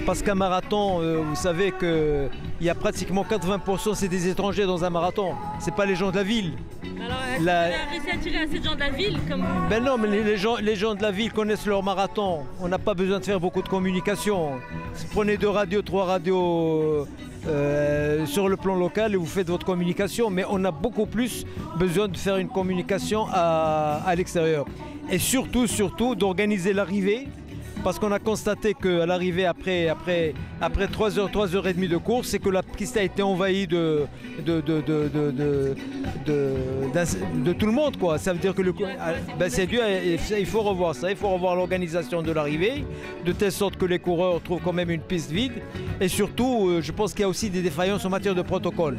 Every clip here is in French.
Parce qu'un marathon, vous savez qu'il y a pratiquement 80% c'est des étrangers dans un marathon. C'est pas les gens de la ville. Alors, est-ce que vous avez réussi à attirer assez de gens de la ville comme... Ben non, mais les gens de la ville connaissent leur marathon. On n'a pas besoin de faire beaucoup de communication. Prenez 2 radios, 3 radios sur le plan local et vous faites votre communication. Mais on a beaucoup plus besoin de faire une communication à l'extérieur. Et surtout d'organiser l'arrivée. Parce qu'on a constaté qu'à l'arrivée, après 3h30 de course, c'est que la piste a été envahie de tout le monde, quoi. Ça veut dire que c'est dû il faut revoir ça, il faut revoir l'organisation de l'arrivée, de telle sorte que les coureurs trouvent quand même une piste vide. Et surtout, je pense qu'il y a aussi des défaillances en matière de protocole.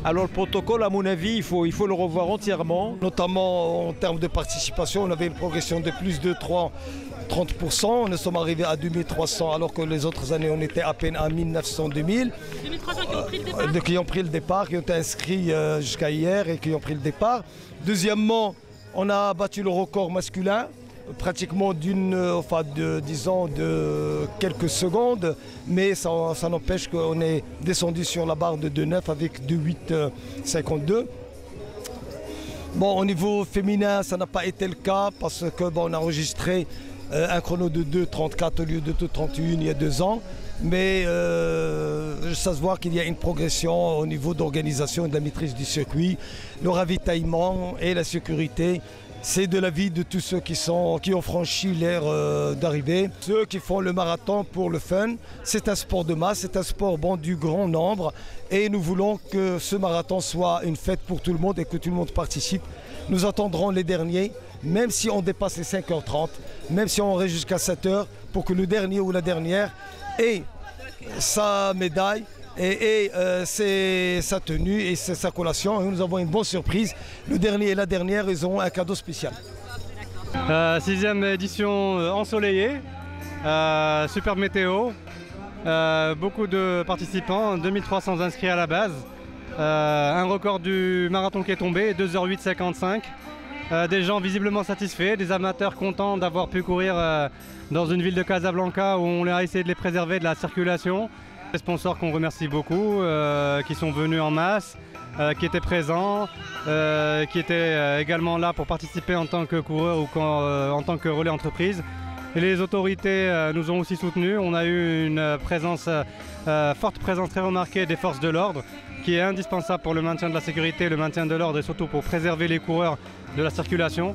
Alors le protocole, à mon avis, il faut le revoir entièrement. Notamment en termes de participation, on avait une progression de plus de 30%. Nous sommes arrivés à 2300 alors que les autres années on était à peine à 1900-2000. 2300 qui ont pris le départ qui ont pris le départ, qui ont été inscrits jusqu'à hier et qui ont pris le départ. Deuxièmement, on a battu le record masculin, pratiquement de quelques secondes, mais ça n'empêche qu'on est descendu sur la barre de 2,9 avec 2,8,52. Bon, au niveau féminin, ça n'a pas été le cas parce que on a enregistré un chrono de 2,34 au lieu de 2,31 il y a 2 ans. Mais ça se voit qu'il y a une progression au niveau d'organisation et de la maîtrise du circuit. Le ravitaillement et la sécurité, c'est de l'avis de tous ceux qui ont franchi l'ère d'arrivée. Ceux qui font le marathon pour le fun, c'est un sport de masse, c'est un sport du grand nombre. Et nous voulons que ce marathon soit une fête pour tout le monde et que tout le monde participe. Nous attendrons les derniers, même si on dépasse les 5h30, même si on reste jusqu'à 7h, pour que le dernier ou la dernière ait sa médaille et sa tenue et sa collation. Et nous avons une bonne surprise. Le dernier et la dernière, ils auront un cadeau spécial. 6e édition ensoleillée, superbe météo, beaucoup de participants, 2300 inscrits à la base. Un record du marathon qui est tombé, 2h08,55. Des gens visiblement satisfaits, des amateurs contents d'avoir pu courir dans une ville de Casablanca où on a essayé de les préserver de la circulation. Les sponsors qu'on remercie beaucoup, qui sont venus en masse, qui étaient présents, qui étaient également là pour participer en tant que coureur ou en tant que relais entreprise. Et les autorités nous ont aussi soutenus. On a eu une forte présence très remarquée des forces de l'ordre, qui est indispensable pour le maintien de la sécurité, le maintien de l'ordre et surtout pour préserver les coureurs de la circulation.